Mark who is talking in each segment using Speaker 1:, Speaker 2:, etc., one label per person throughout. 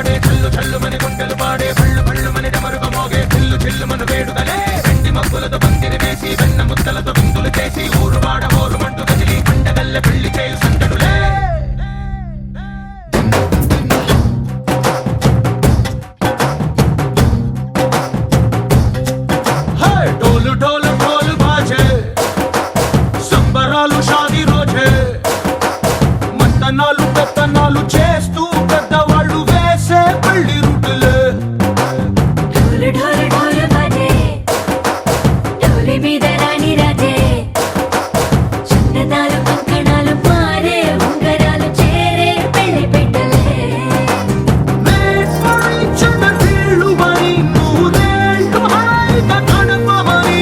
Speaker 1: వాడే చల్లు చల్లు మని గుండెలు పాడే పళ్ళు పళ్ళు మని డమరుగ మోగే చిల్లు చిల్లు మన వేడుదలే వెండి మబ్బులతో పందిరి వేసి వెన్న ముద్దలతో విందులు చేసి ఊరు వాడ ఊరు మంటు కదిలి పండగల్లె పెళ్లి చేయు సందడులే ढोल ढोल ढोल बाजे సంబరాలు షాదీ రోజే మంతనాలు పెత్తనాలు చేస్తూ పెద్దవాళ్ళు వేసే పెళ్లి రుటులే
Speaker 2: ढोल ढोल ढोल बाजे ढोली మీద రాణి రాజే చందనాలు కంకణాలు మారే ఉంగరాలు చేరే పెళ్లి పెట్టలే
Speaker 1: వీళ్ళు మరి నూరేళ్ళు హాయిగా గడపమని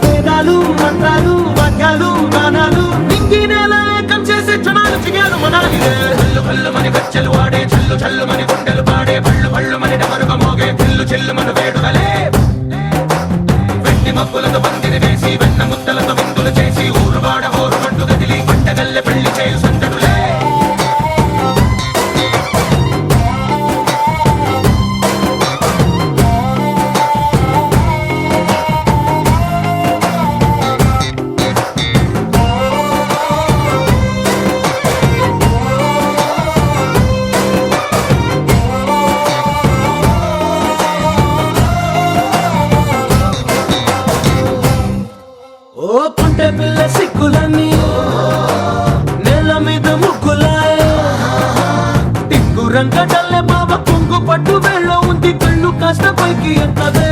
Speaker 1: వేదాలు మంత్రాలు వాక్యాలు గానాలు నింగినేల ఏకం చేసే క్షణాలు చిగారు మనాలిదే హల్లు హల్లు మని గజ్జలు వాడే చల్లు చల్లు మని గుండెలు పాడే పళ్ళు పళ్ళు మని డమరుగ మోగే చిల్లు చిల్లు మన వేడుదలే వెండి మబ్బులతో పందిరి వేసి వెన్న ముద్దలతో విందులు చేసి ఊరు వాడ ఊరు మంటు గదిలి పంటగల్లె పెళ్లి చేయు సందడులే ఓ పుంటె పిల్ల సిక్కులన్నీ నేల మీద ముగ్గులాయే టింగు రంగడల్లె బావ కుంగు పట్టు వేళ్ళ ఉంది కళ్ళు కాస్త పైకి ఎత్తదే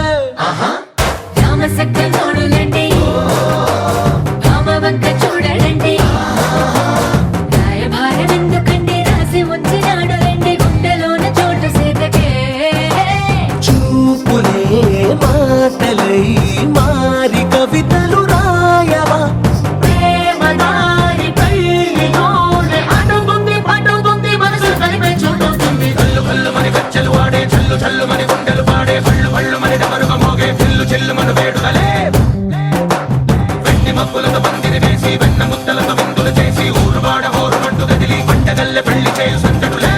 Speaker 2: రామసక్క నోడులండి రామవంక చూడడండి రాయభారం ఎందుకండి రాసి ఉంచినాడు రండి గుండెలోన చోటు సీతకే
Speaker 1: చూపులే మాటలై మారి కవితలు రాయవా
Speaker 2: ప్రేమదారి పెళ్లిలోనే అడుగుంది పట్టుకుంది మనసు కలిపే చూడుతుంది
Speaker 1: కల్లు కల్లు మని గజ్జలు వాడే చల్లు చల్లు మని గుండెలు పాడే పళ్ళు పళ్ళు మని డమరుగ మోగే చిల్లు చిల్లు మన వేడుదలే వెండి మబ్బులతో పందిరి వేసి వెన్న ముద్దలతో విందులు చేసి ఊరు వాడ ఊరు మంటు గదిలి పంటగల్లె పెళ్లి చేయు సందడులే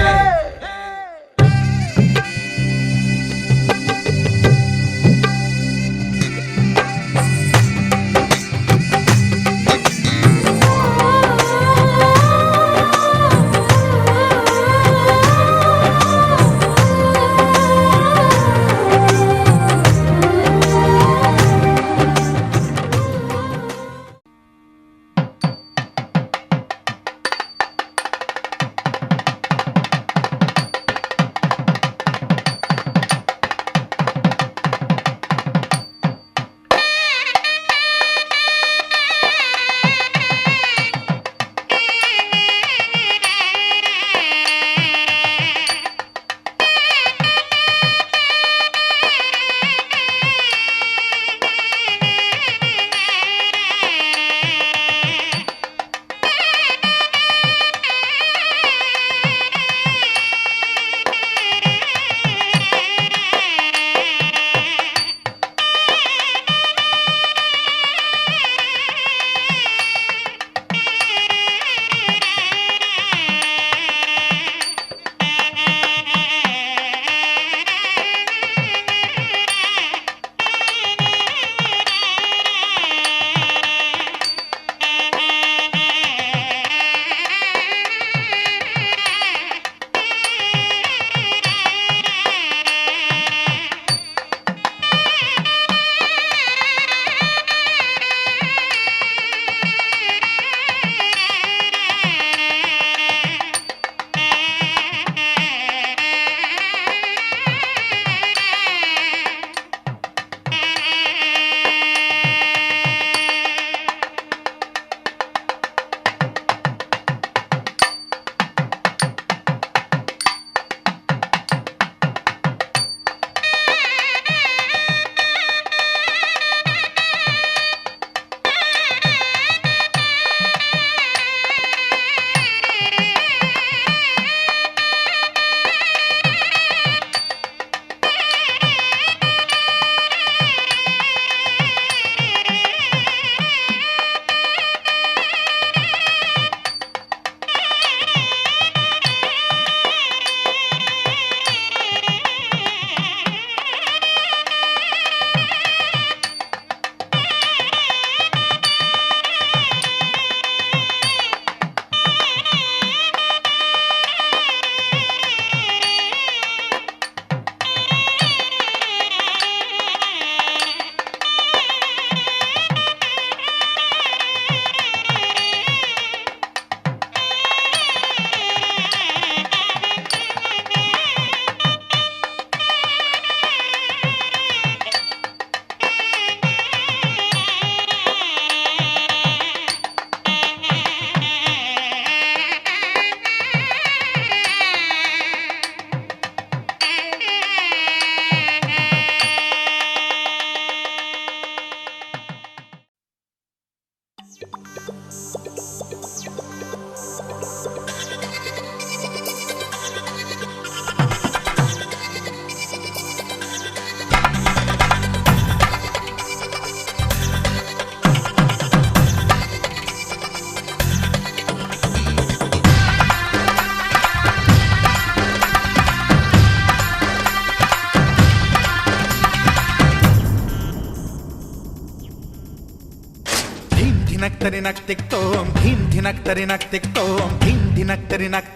Speaker 3: ధినక్ తరి నక్ తిక్ తోం ధీం ధినక్ తరి నక్ తిక్ తోం ధీం ధినక్ తరి నక్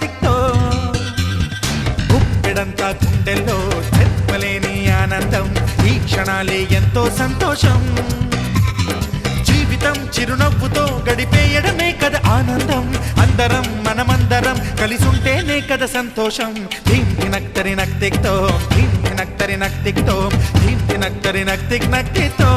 Speaker 3: తిక్ తో గుప్పెడంతా గుండెల్లో చెప్పలేని ఆనందం ఈ క్షణాలే ఎంతో సంతోషం జీవితం చిరునవ్వుతో గడిపేయడమే కదా ఆనందం అందరం మనమందరం కలిసుంటేనే కదా సంతోషం ధీం ధినక్ తరి నక్ తిక్ తోం ధీం ధినక్ తరి నక్ తిక్ తోం ధీం ధినక్ తరి నక్ తిక్ తో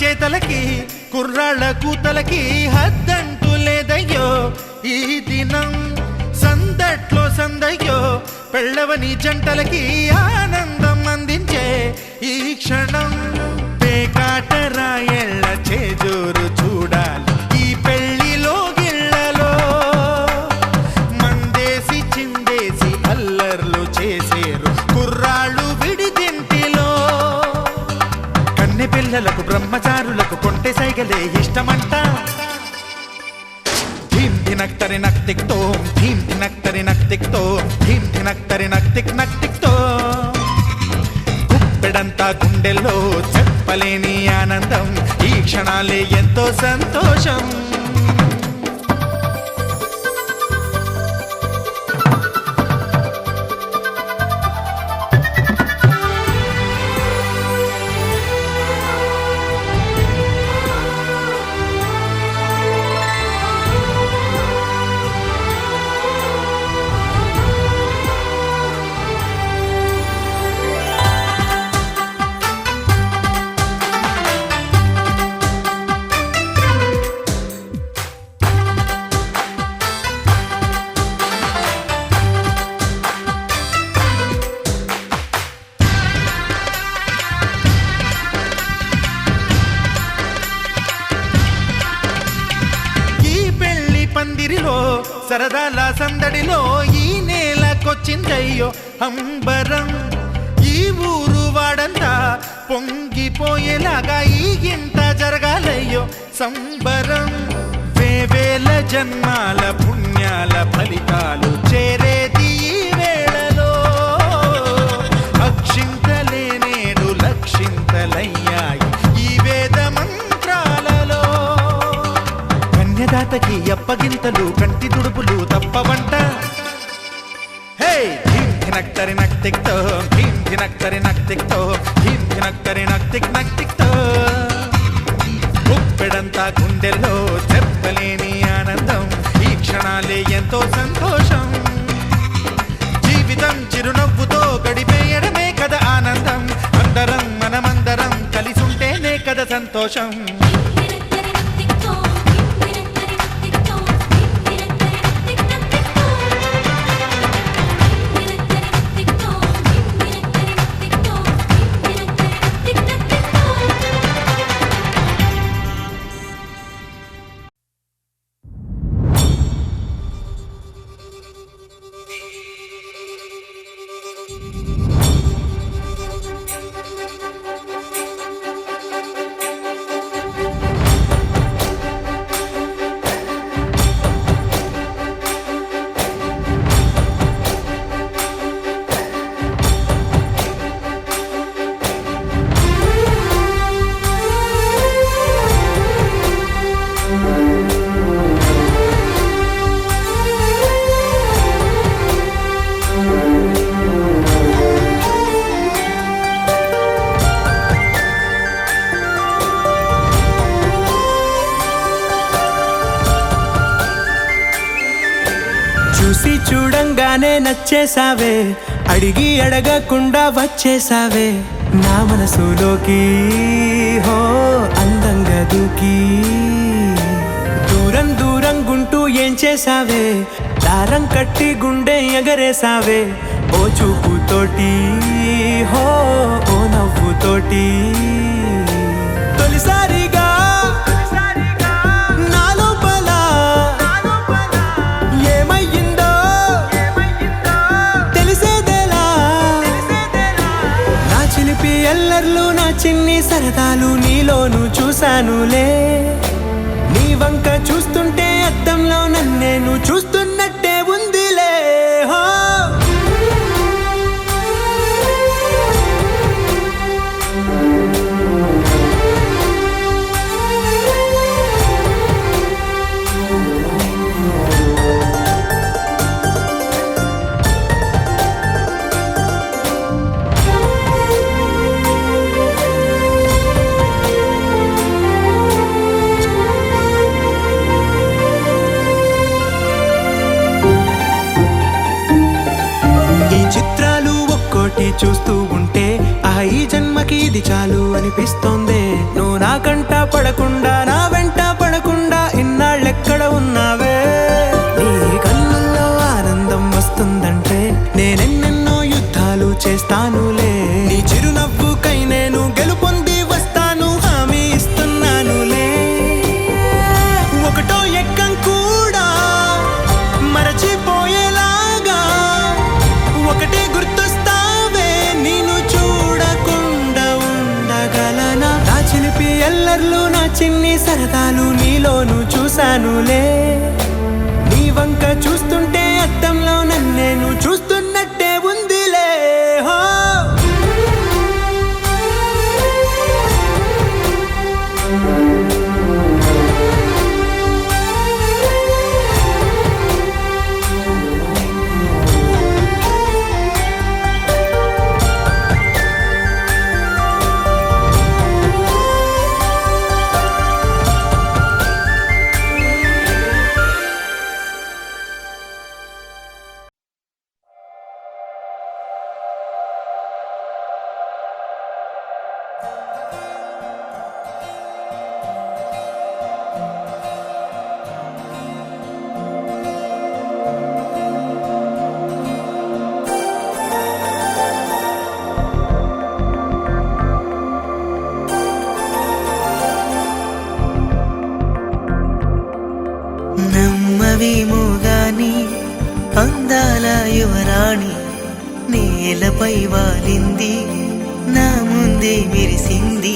Speaker 3: చేతలకి కుర్రాళ్ళ కూతలకి హద్దంటూ లేదయ్యో ఈ దినం సందట్లో సందయ్యో పెళ్ళవని జంటలకి ఆనందం అందించే ఈ క్షణం పేకాటరాయళ్ళ చేజోరు చూడాలి ఈ పెళ్లిలో గిళ్ళలో మందేసి చిందేసి అల్లర్లు చేసేరు కుర్రాళ్ళు విడిదింటిలో కన్నె పిల్లలకు బ్రహ్మచారులకు కొంటె సైగలే ఇష్టమంట ధీం ధినక్ తరి నక్ తిక్ తోం ధీం ధినక్ తరి నక్ తిక్ తోం ధీం ధినక్ తరి నక్ తిక్ తో గుప్పెడంతా గుండెల్లో చెప్పలేని ఆనందం ఈ క్షణాలే ఎంతో సంతోషం పందిరిలో సరదాల సందడిలో ఈ నేలకొచ్చిందయ్యో అంబరం ఈ ఊరు వాడంతా పొంగిపోయేలాగా ఈ గింత జరగాలయ్యో సంబరం వేవేల జన్మాల పుణ్యాల ఫలితాలు చేరేది ఈ వేళలో అక్షింతలే నేడు లక్షింతలయ్యాయి ఈ వేద మంత్రాలలో కన్యదాతకి అప్పగింతలు కంటి దుడుపులు తప్పవంట హే ధీం ధినక్ తరి నక్ తిక్ తో ధీం ధినక్ తరి నక్ తిక్ తో ధీం ధినక్ తరి నక్ తిక్ తో గుప్పెడంతా గుండెల్లో చెప్పలేని ఆనందం ఈ క్షణాలే ఎంతో సంతోషం జీవితం చిరునవ్వుతో గడిపేయడమే కదా ఆనందం అందరం మనమందరం కలిసుంటేనే కదా సంతోషం
Speaker 1: చూసి చూడంగానే నచ్చేసావే అడిగి అడగకుండా వచ్చేసావే నా మనసులోకి హో అందంగా దూకి దూరం దూరం గుంటూ ఏం చేసావే దారం కట్టి గుండె ఎగరేసావే ఓ చూపుతోటి హో ఓ నవ్వుతోటి చిన్ని సరదాలు నీలోను చూశానులే. నీ వంక చూస్తుంటే అద్దంలో నన్నేను చూస్తున్నట్టే ఉందిలే. హో చూస్తూ ఉంటే ఈ జన్మకి ఇది చాలు అనిపిస్తోంది. నువ్వు నా కంట పడకుండా నా వెంట పడకుండా ఇన్నాళ్ళెక్కడ ఉన్నావే. నీ కళ్ళల్లో ఆనందం వస్తుందంటే నేనెన్నెన్నో యుద్ధాలు చేస్తానులే. నీ చిరునవ్వుకై నేను గెలుపొంది వస్తాను హామీ ఇస్తున్నానులే. ఒకటో ఎక్కం కూడా మరచిపోయేలాగా ఒకటే గుర్తు ఎల్లర్లు నా చిన్ని సరదాలు నీలోను చూశానులే. నీ వంక చూస్తుంటే అద్దంలో నన్నేను చూస్తున్నట్టే ఉందిలే. హో
Speaker 4: నమ్మవేమోగాని అందాల యువరాణి నేలపై వాలింది నా ముందే మెరిసింది.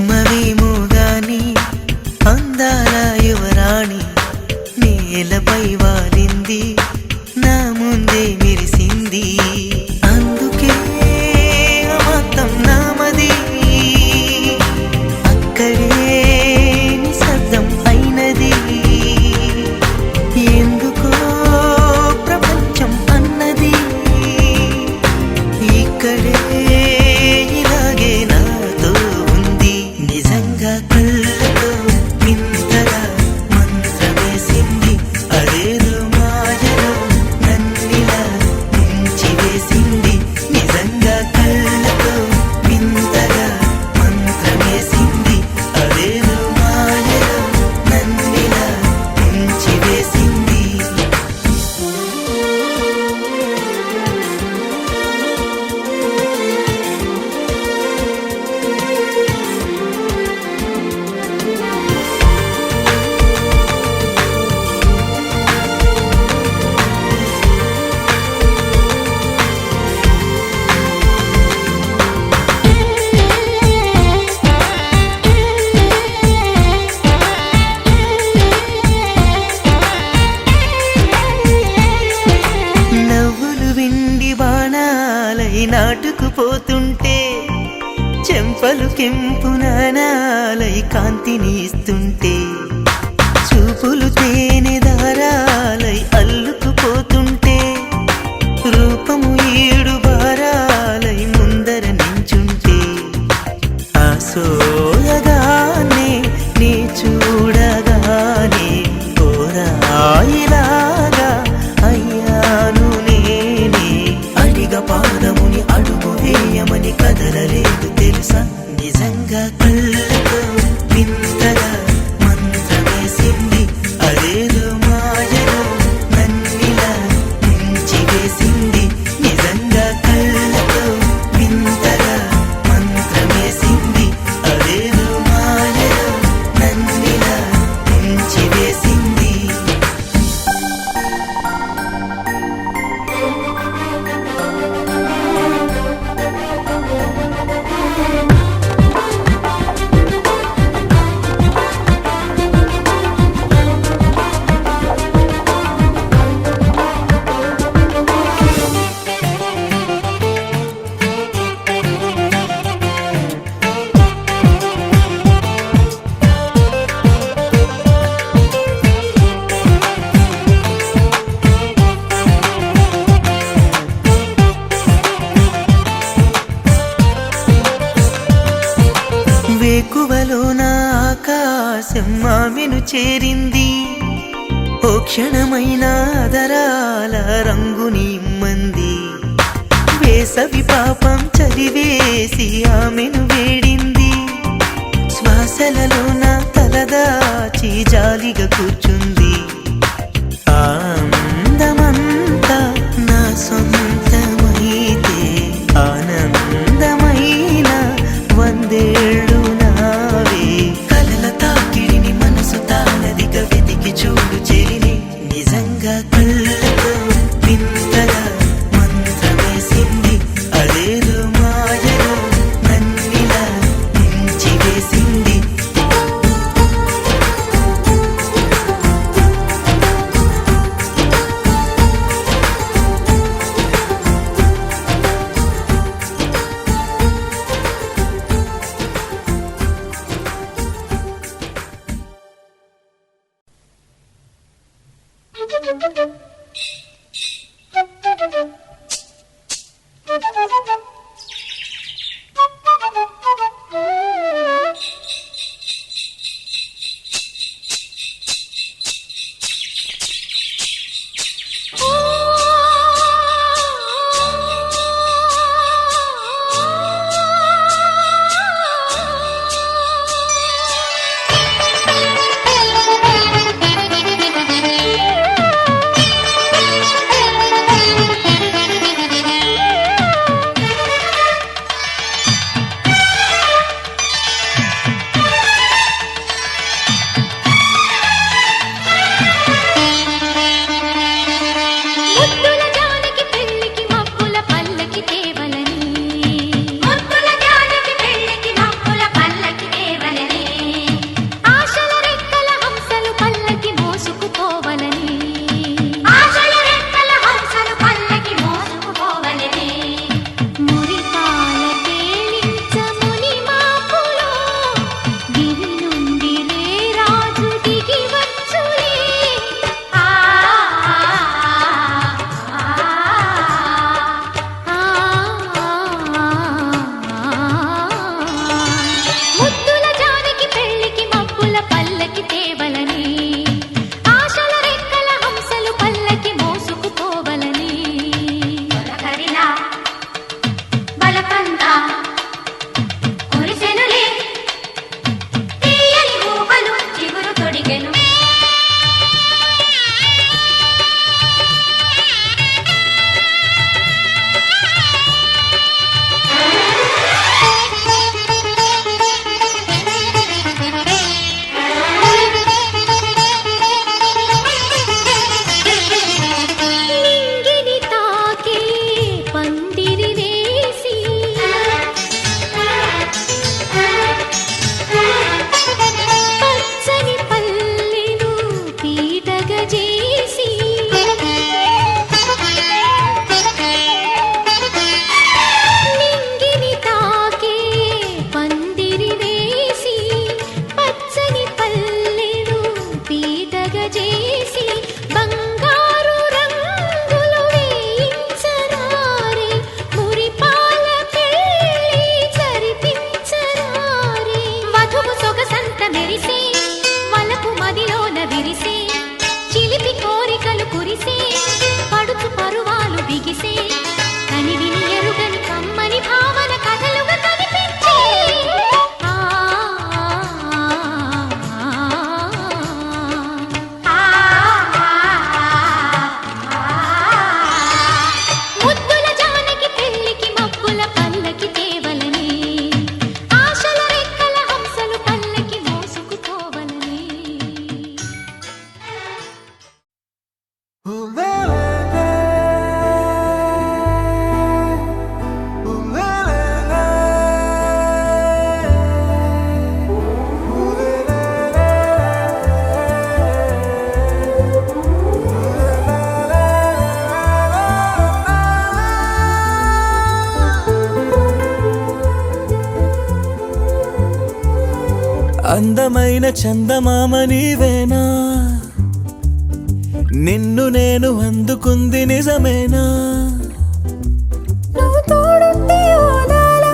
Speaker 4: నమ్మవేమోగాని అందాల యువరాణి నేలపై వాలింది నా ముందే మెరిసింది. అందుకే మొత్తం నామది అక్కడే నిశ్శబ్దం అయినది. ఎందుకో ప్రపంచం అన్నది ఇక్కడే ఇలాగే నాతో ఉంది. నిజంగా కళ్ళతో వింతగా మంత్రమేసింది. అదేదో మాయలో నన్నిలా ముంచివేసింది. నిజంగా కళ్ళతో వింతగా మంత్రమేసింది. అదేదో మాయలో నన్నిలా ముంచివేసింది. నవ్వులు విండి బాణాలై నాటుకుపోతుంటే చెంపలు కెంపు నాణాలై కాంతిని ఇస్తుంటే చూపులు తేనె దారాలై అల్లుకుపోతుంటే రూపము ఏడు బారాలై ముందర నించుంటే ఆ సోయగానే నీ చూడగానే ఓరాయిలాగా అయ్యాను నేనే. అడిగ పాదముని అడుగు వేయమని కదలలేదు తెలుసా. నిజంగా కళ్ళతో వింతగా మంత్రమేసింది. ఆకాశం ఆమెను చేరింది. ఓ క్షణమైన అదరాల రంగుని ఇమ్మంది. వేసవి పాపం చలివేసి ఆమెను వేడింది. శ్వాసలలో నా తలదాచి జాలిగా కూర్చుంది. ఆ అందమంతా నా సొంతమైతే ఆనందమైన వందేళ్ళు నావే. కలల తాకిడిని మనసు తానదిగా వెతికి చూడు చెలిని. నిజంగా కళ్ళతో వింతగా మంత్రమేసింది. అదేదో మాయలో నన్నిలా ముంచి వేసింది.
Speaker 5: అందమైన చందమామ నీవేనా, నిన్ను నేను అందుకుంది నిజమేనా?
Speaker 2: నువ్వు తోడుంటే ఓలాలా,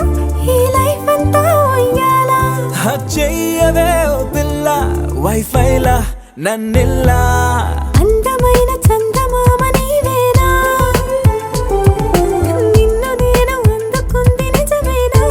Speaker 2: ఈ లైఫ్ అంతా ఉయ్యాలా.
Speaker 5: చెయ్యవే ఓ పిల్ల వైఫైలా నన్నిల్లా
Speaker 2: అందమైన చందమామ నీవేనా నిన్ను నేను అందుకుంది నిజమేనా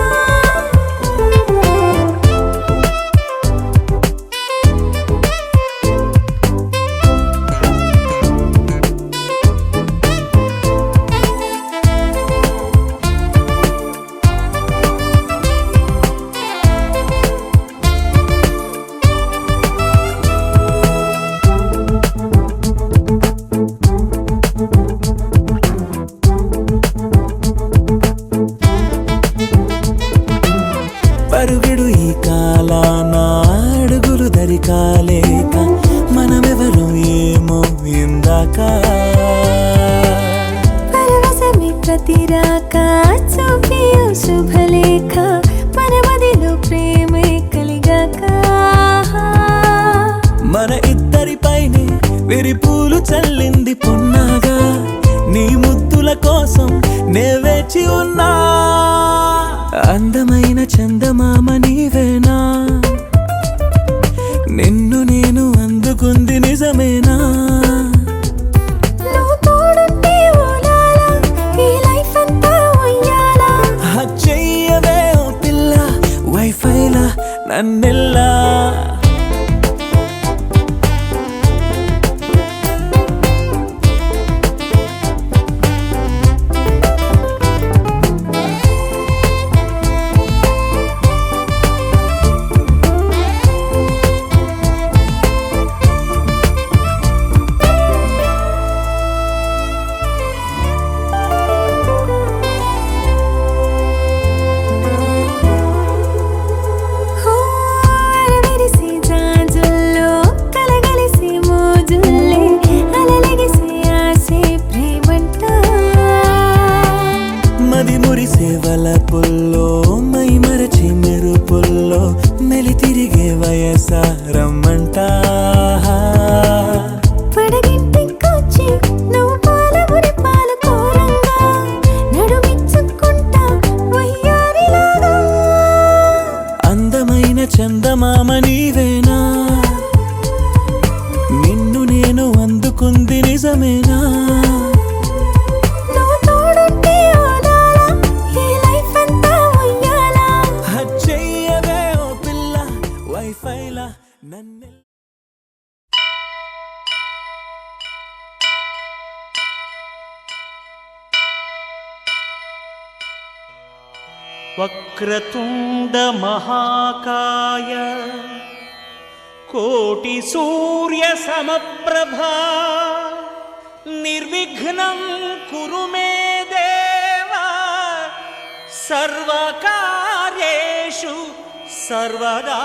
Speaker 5: పరుగుడు ఈ కాలాన అడుగులు దరికాలేక మనమెవరు ఏమో ఇందాక
Speaker 2: పరవశమే ప్రతిరాక చూపి ఓ శుభలేఖ మన మదిలో ప్రేమే కలిగాక
Speaker 5: మన ఇద్దరిపైనే విరిపూలు చల్లింది పొన్నాగా నీ ముద్దుల కోసం నే వేచి ఉన్నా అందమైన చందమామ నీవేనా నిన్ను నేను అందుకుంది నిజమేనా
Speaker 2: నువ్వు తోడుంటే ఓలాలా ఈ లైఫ్ అంతా ఉయ్యాలా
Speaker 5: చెయ్యవే ఓ పిల్ల వైఫైలా నన్నెల్లా
Speaker 2: అరవిరిసే జాజుల్లో కలగలిసే మోజుల్లే అలలగిసే ఆసే ప్రేమంట
Speaker 5: మది మురిసే వలపుల్లో మై మరచి మెరుపుల్లో మెలి తిరిగే వయసారమ్మంట
Speaker 2: పడగింటికొచ్చి నువ్వు పాలబురి పాలు కోరంగా నడుమిచ్చుకుంటా వయ్యారిలాగా
Speaker 5: అందమైన చందమామ నీవేనా నిన్ను నేను అందుకుంది నిజమేనా
Speaker 2: నువ్వు తోడుంటే ఓలాలా ఈ లైఫ్ అంతా ఉయ్యాలా
Speaker 5: చెయ్యవే ఓ పిల్ల వైఫైలా నన్నెల్లా
Speaker 1: వక్రతుండ మహాకాయ కోటి సూర్య సమప్రభా నిర్విఘ్నం కురు మే దేవా సర్వకార్యేషు సర్వదా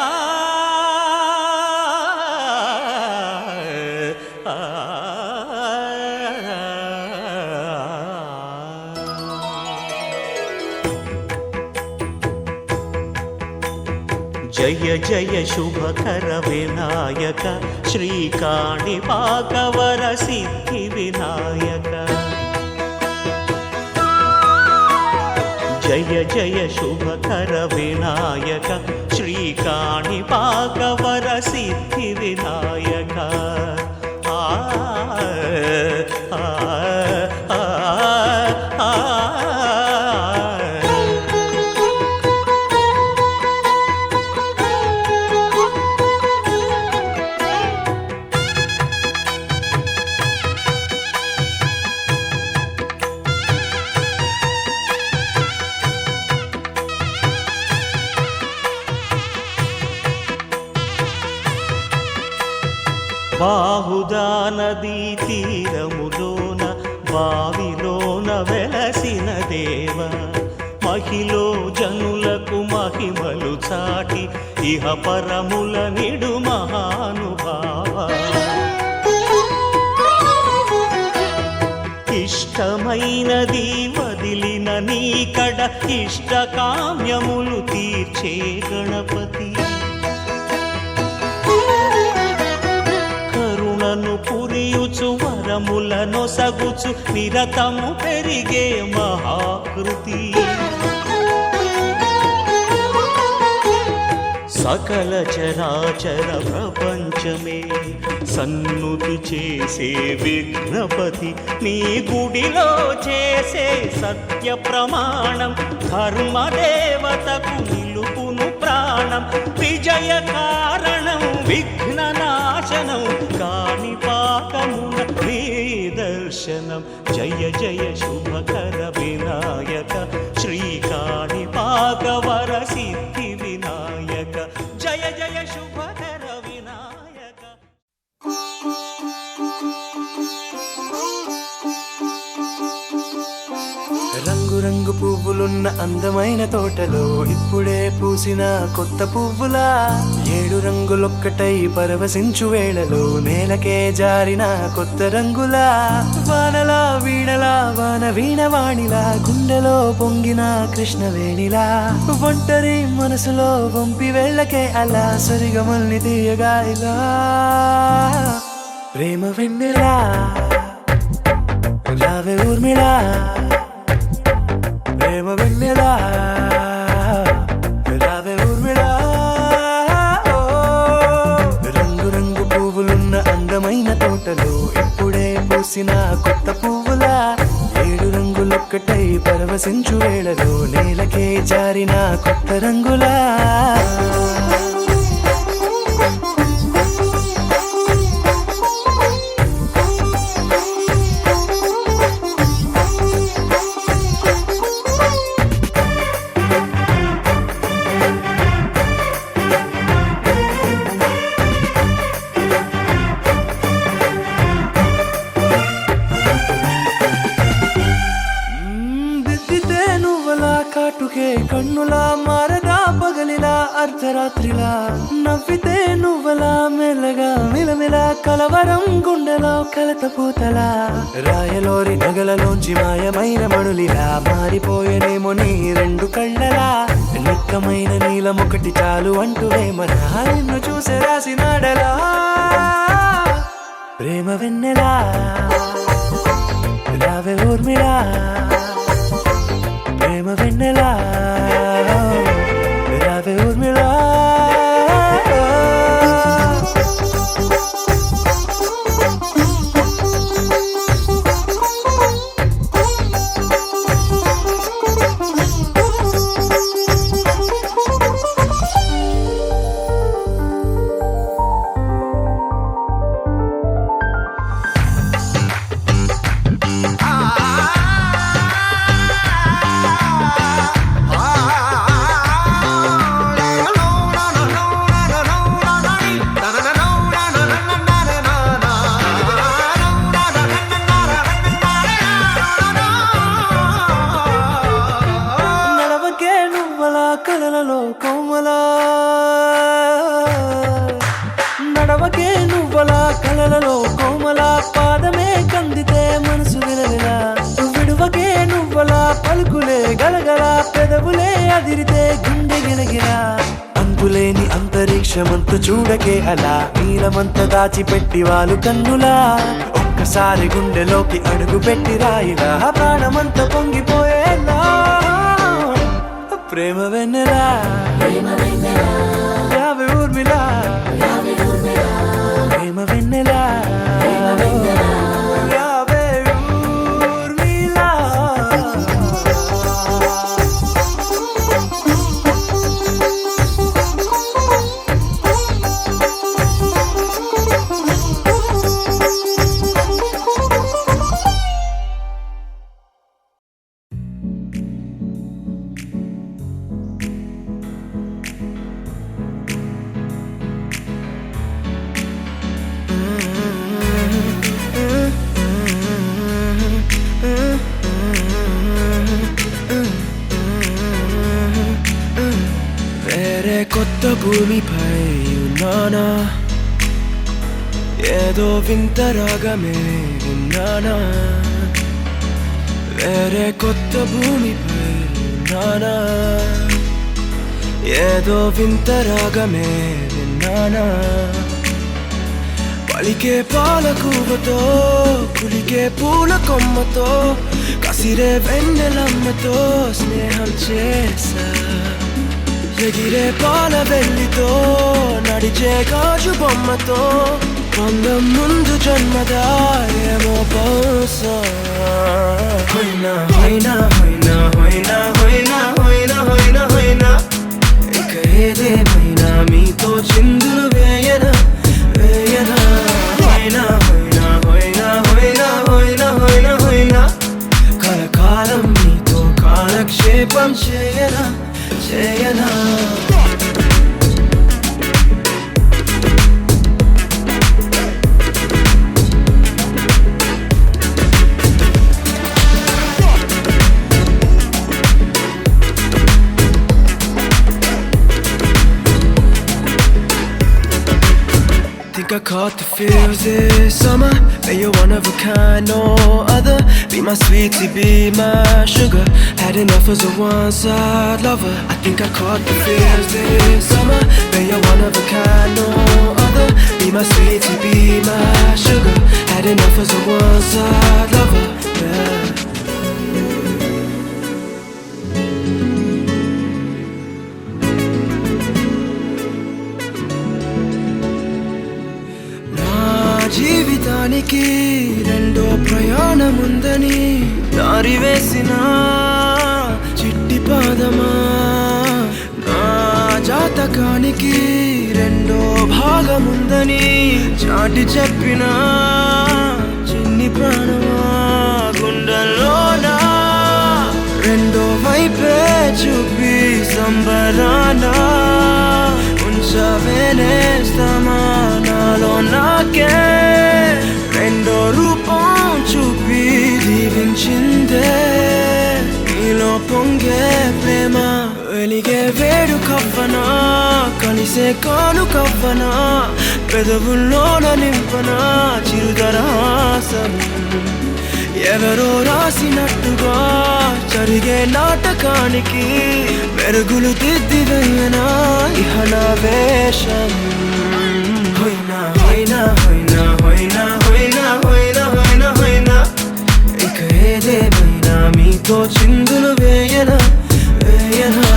Speaker 1: జయ జయ శుభకర వినాయక శ్రీకాణిపాకవర సిద్ధి వినాయక జయ జయ శుభకర వినాయక శ్రీకాణిపాకవర సిద్ధి వినాయక ఆ ఆ ఆ ఆ బాహుదా నదీ తీరములోన బావిలోన వెలసిన దేవ మహిలో జనులకు మహిమలు చాటి ఇహ పరముల నిడు మహానుభావ ఇష్టమైనది వదిలిన నీకడ ఇష్ట కామ్యములు తీర్చే గణపతి కరుణను పురియుచు వరములను సగుచు నిరతము పెరిగే మహాకృతి సకల చరాచర ప్రపంచ
Speaker 6: నిమిషమే సన్నుతి చేసే విఘ్నపతి నీ గుడిలో చేసే సత్య ప్రమాణం ధర్మదేవతకు నిలుపును ప్రాణం విజయ కారణం విఘ్న నాశనం కాని పాకమున నీ దర్శనం జయ జయ శుభకర వినాయక శ్రీకాణి పాకవర సిద్ధి వినాయక జయ జయ శుభకర వినాయక.
Speaker 5: రంగు రంగు పువ్వులున్న అందమైన తోటలో ఇప్పుడే పూసిన కొత్త పువ్వులా 7 రంగులొక్కటై పరవశించు వేళలో నేలకే జారిన కొత్త రంగులా వానలా వీణలా వాన వీణవాణిలా గుండెలో పొంగిన కృష్ణవేణిలా ఒంటరి మనసులో వంపి వెళ్ళకే అలా సరిగమల్ని తీయగా ఇలా ప్రేమ వెన్నెలా రావే ఊర్మిళా ప్రేమ వెన్నెలా రావే ఊర్మిళా రంగు రంగు పువ్వులున్న అందమైన తోటలో ఇప్పుడే పూసిన కొత్త పువ్వులా 7 రంగులొక్కటై పరవశించు వేళలో నేలకే జారిన కొత్త రంగులా కాటుకే కన్నులా మారగా పగలిలా అర్ధరాత్రిలా నవ్వితే నువ్వలా మెల్లగా మిలమిలా కలవరం గుండెలో కలతపూతలా రాయలోరి నగలలోంచి మాయమైన మణులిలా మారిపోయేనేమో నీ 2 కళ్ళలా నిక్కమైన నీలమొకటి చాలు అంటూ వేమనా నిన్ను చూసే రాసినాడలా ప్రేమ వెన్నెలా రావే ఊర్మిళా ప్రేమ వెన్నెలా రావే ఊర్మిళా కలలలో కోమలా నడవకే నువ్వలా కలలలో కోమలా పాదమే కందితే మనసు విలవిలా విడువకే నువ్వలా పలుకులే గలగల పెదవులే అదిరితే గుండె గిలగిలా అంతులేని అంతరిక్షమంత చూడకే అలా నీలమంత దాచిపెట్టి వాళ్ళు కన్నులా ఒక్కసారి గుండెలోకి అడుగు పెట్టి రాయిలా ప్రాణమంత పొంగిపోయేలా ప్రేమ వెన్నెలా రావే ఊర్మిళా ప్రేమ వెన్నెలా రావే ఊర్మిళా కొత్త భూమిపై ఉన్నానా ఏదో వింత రాగమే విన్నానా వేరే కొత్త భూమిపై ఉన్నానా ఏదో వింత రాగమే విన్నానా పలికే పాలకూవతో కులికే పూల కొమ్మతో కసిరే వెన్నెలమ్మతో స్నేహం చేసా ఎగిరే పాల వెళ్ళితో నడిచే గాజు బొమ్మతో అందం ముందు జన్మదా ఏమో బహుశా హోయినా హోయినా హోయినా హోయినా హోయినా హోయినా హోయినా హోయినా ఇక ఏదేమైనా మీతో చిందులు వేయనా వేయనా హోయినా హోయినా హోయినా హోయినా హోయినా హోయినా హోయినా కలకాలం మీతో కాలక్షేపం చేయనా చేయనా Think I caught the feels this summer. But you're one of a kind, no other. Be my sweetie, be my sugar. Had enough as a one-side lover. I think I caught the feels this summer. But you're one of a kind, no other. Be my sweetie, be my sugar. Had enough as a one-side lover. Yeah. జీవితానికి రెండో ప్రయాణముందని దారి వేసిన చిట్టి పాదమా నా జాతకానికి రెండో భాగముందని చాటి చెప్పిన చిన్ని ప్రాణమా గుండెల్లోనా రెండో వైపే చూపి సంబరానా ఉంచవేనేస్తామా నాలో నాకే రెండో రూపం చూపి దీవించిందే నీలో పొంగే ప్రేమ వెలిగే వేడు కవ్వనా కలిసే కాను కవ్వనా పెదవుల్లోన నింపనా చిరుదరాసం ఎవరో రాసినట్టుగా జరిగే నాటకానికి మెరుగులు దిద్దివేయనా ఇహ నా వేషం హోయినా హోయినా హోయినా హోయినా హోయినా హోయినా హోయినా హోయినా ఇక ఏదేమైనా మీతో చిందులు వేయనా వేయనా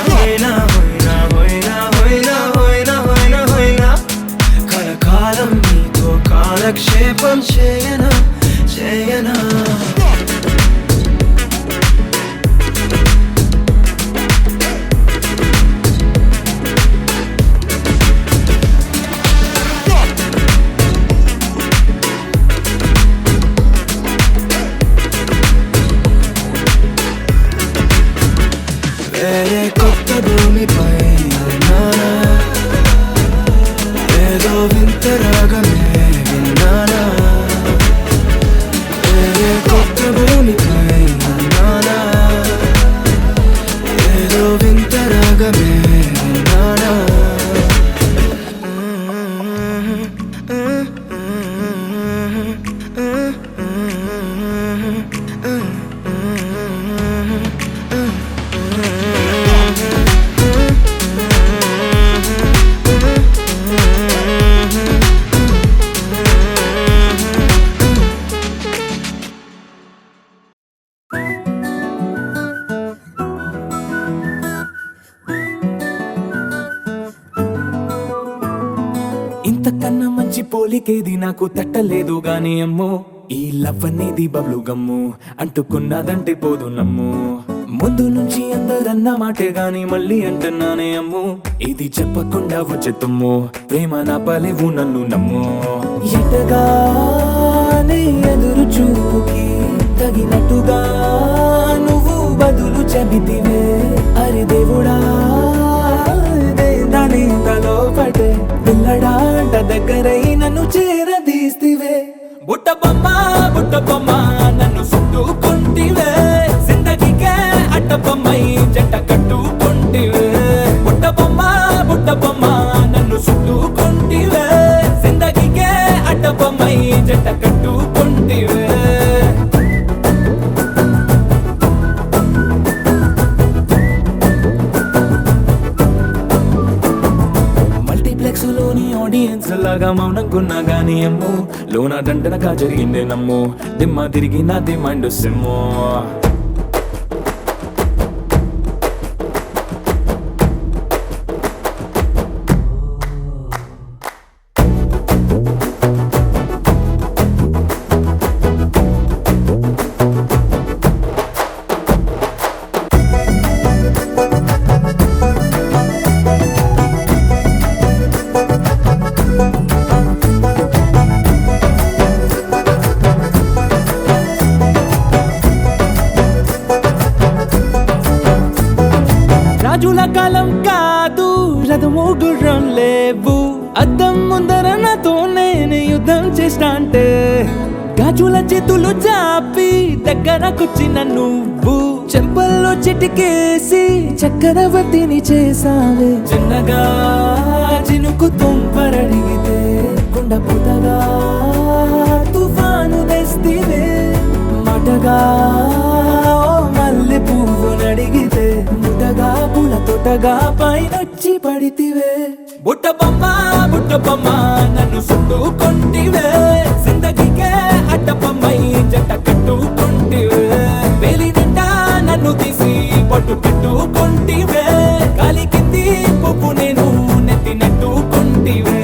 Speaker 5: హోయినా హోయినా హోయినా హోయినా హోయినా హోయినా హోయినా కలకాలం మీతో కాలక్షేపం చేయనా చేయనా వేరే కొత్త భూమిపై నానా ఏదో వింత రాగమే విన్నానా వేరే కొత్త భూమిపై నానా ఏదో వింత రాగమే విన్నానా
Speaker 7: ఇంతకన్నా మంచి పోలికేది నాకు తట్టలేదు గాని అమ్మో ఈ లవ్ అనేది బబ్లు గమ్ము అంటుకున్నదంటే పోదు నమ్ము ముందు నుంచి అందరన్న మాటే గాని మళ్ళీ అంటున్నానే అమ్ము ఇది చెప్పకుండా వచ్చే తుమ్ము ప్రేమ నా పలేవు నన్ను నమ్ము ఎటగానే ఎదురు చూపుకి తగినట్టుగా నువ్వు బదులు చెబితివే అరే దేవుడా దాని తలో పడే పిల్లడాంట దగ్గరై నన్ను చేరదీస్తివే బుట్ట బొమ్మ నన్ను చుట్టుకుంటివే జిందగీకే అట్ట బొమ్మై జంట కట్టుకుంటివే బుట్ట బొమ్మ నన్ను చుట్టుకుంటివే జిందగీకే అట్ట బొమ్మై జంట కట్టుకుంటివే లోని ఆడియన్స్ లాగా మౌనంకున్నా గానీ అమ్ము లోన దండనగా జరిగిందే నమ్ము దిమ్మ తిరిగి నా దిమ్మండు సిమ్ము రాజుల కాలం కాదు, రథము గుర్రం లేవు. అద్దం ముందర నాతో నేను యుద్ధం చేస్తా అంటే గాజుల చేతులు చాపి దగ్గరకొచ్చిన నువ్వు చెంపల్లో చిటికేసి చక్రవర్తిని చేసావే. చిన్నగా చినుకు తుంపరడిగితే కుండ పుటగా తుఫాను తెస్తివే. మాటగా మల్లె పువ్వు నడిగితే ముటగా పూల తోటగా పైనొచ్చి పడితివే. బుట్ట బొమ్మ నన్ను చుట్టుకొంటివే. జిందగీకే అడ్డపమ్మై జంట కట్టుకొంటివే. వేలి నిండా నన్ను తీసి పట్టు పెట్టుకొంటివే. కాలి కింది పువ్వు నేను నెత్తి నెట్టుకొంటివే.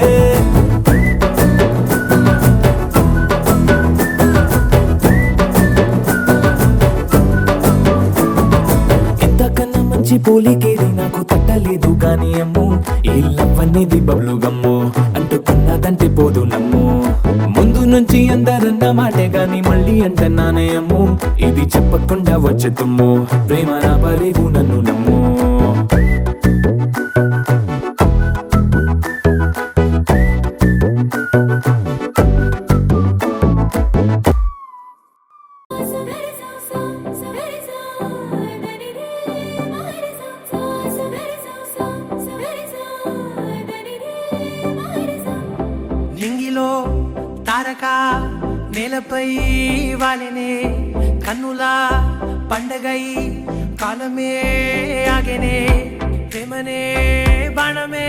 Speaker 7: ఇంతకన్నా మంచి పోలికేది నాకు తట్టలేదు గాని అమ్ము. ఈ లవ్ అనేది బబ్లు గమ్ము, అంటుకున్నదంటే పోదు నమ్ము. ముందు నుంచి అందరన్న మాటే గాని మళ్ళీ అంటున్నానే అమ్ము. ఇది చెప్పకుండా వచ్చే తుమ్ము, ప్రేమ నా పరేవు నన్ను నమ్ము.
Speaker 1: నింగిలో తారక నేలపై వాలినే కన్నులా పండగై కాలమే ఆగెనే. ప్రేమనే బాణమే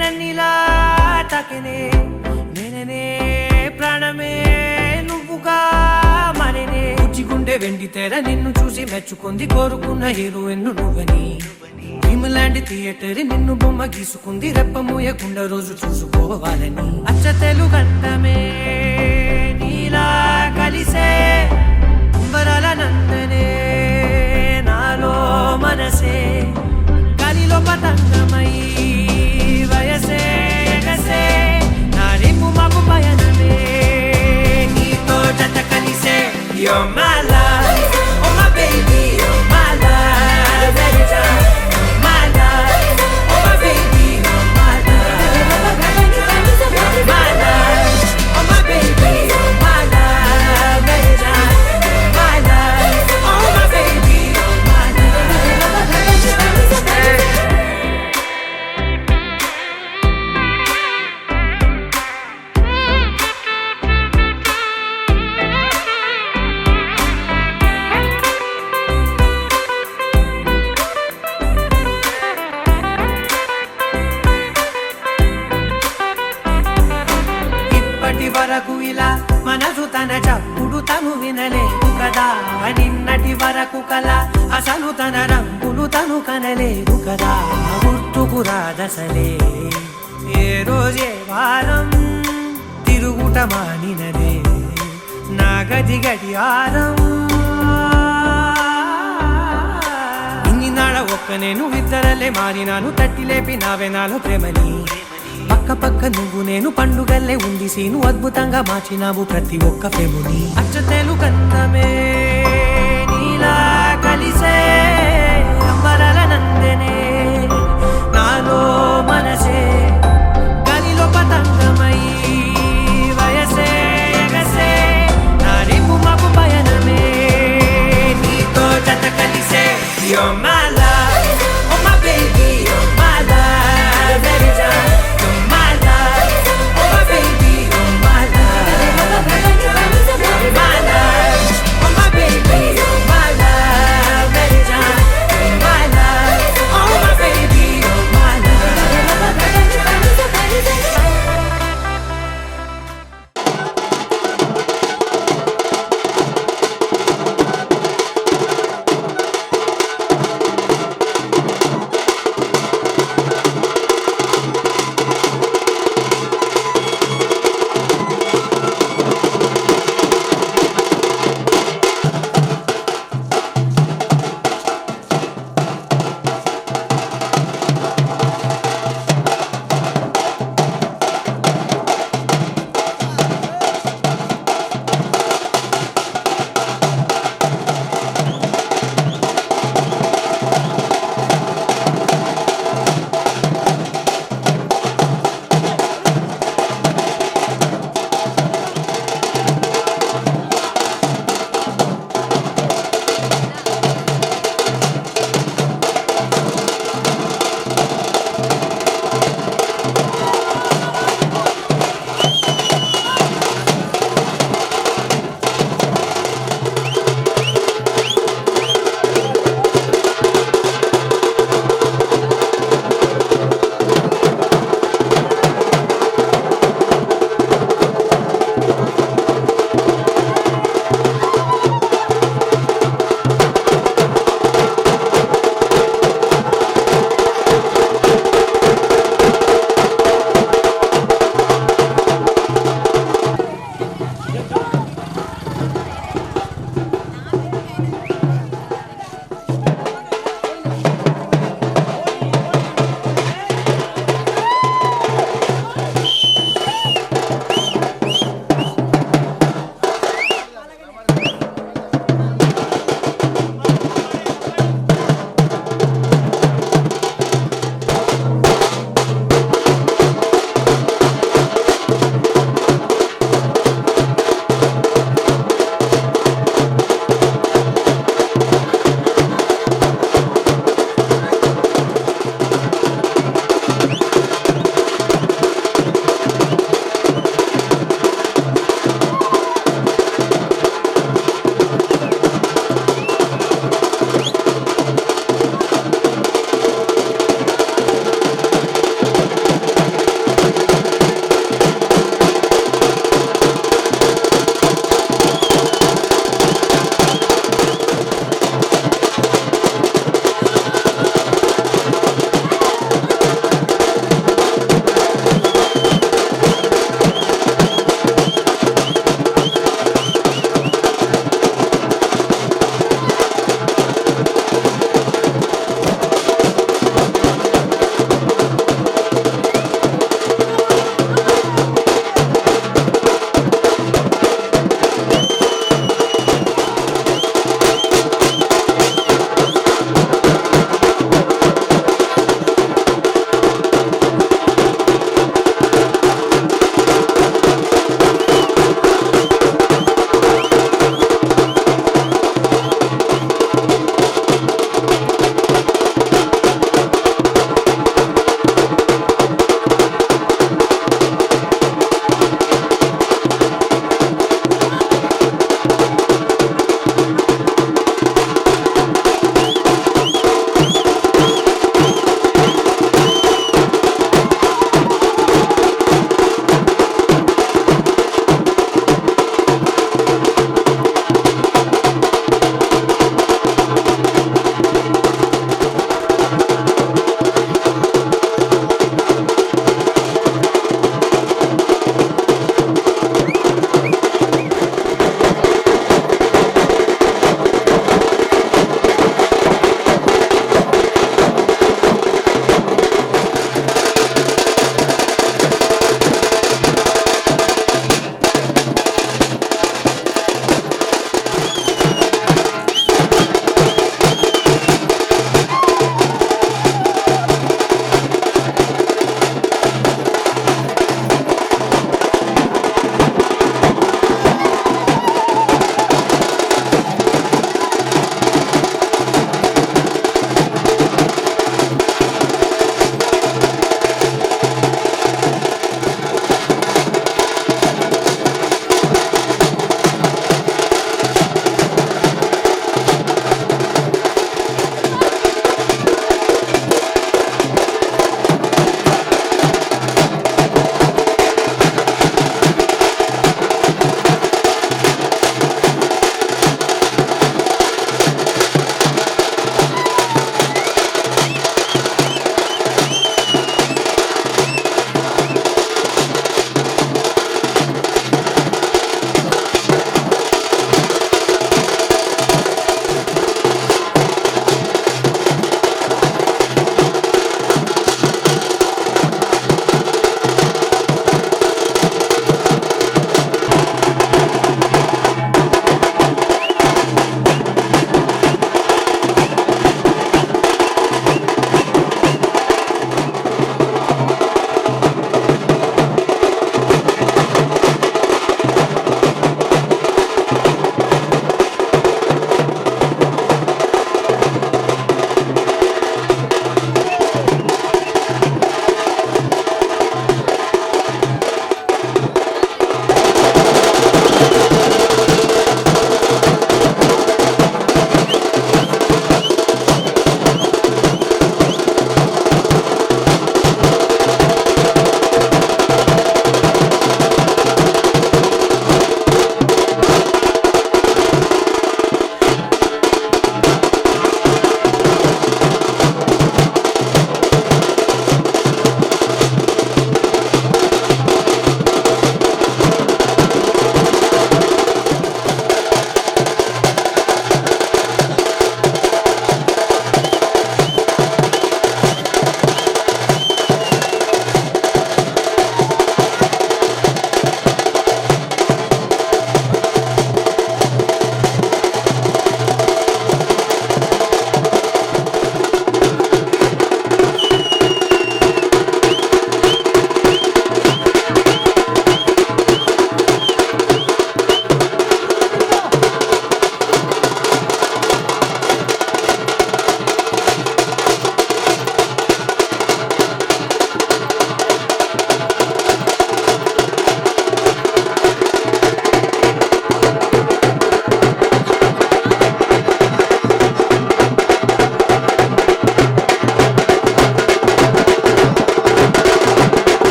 Speaker 1: నన్నిలా తాకెనే. నేననే ప్రాణమే నువ్వుగా మారేనే. గుండె వెండి తెర నిన్ను చూసి మెచ్చుకుంది, కోరుకున్న హీరోయిన్ నువ్వని. భీమలాంటి థియేటర్ నిన్ను బొమ్మ గీసుకుంది, రెప్ప మూయకుండా రోజు చూసుకోవాలని. అచ్చ తెలుగంటమే నీలా కలిసే అంబరాల నందనే నాలో మనసే. గాలిలో పతంగమై వయసే ఎగసే నా రేపు మాకు పయనమే. నీతో జత కలిసే You're my life, oh my baby, you're my life. You're my life, oh my baby, you're my life. You're my life, oh my baby, you're my life. You're my life, oh my baby, you're my life. ఇప్పటి వరకు ఇలా మనసు తన చప్పుడు తను వినలేదు కదా. నిన్నటి వరకు కల అసలు తన రంగులు తను కనలేదు కదా. గుర్తుకు రాదసలే ఏ రోజే వారం తిరుగుట మానినదే నా గది గడియారం. ఇన్ని నాడ ఒక్క నేను ఇద్దరలే మారినాను, తట్టి లేపి నావే నాలో ప్రేమని. పక్క పక్క నువ్వు నేను పండుగల్లే ఉంది సీను, అద్భుతంగా మార్చినావు ప్రతి ఒక్క ప్రేముని. అచ్చ తెలుగందమే నీలా కలిసే అంబరాల నందనే నాలో మనసే. గాలిలో పతంగమై వయసే ఎగసే నా రేపు మాకు పయనమే. నీతో జత కలిసే You're my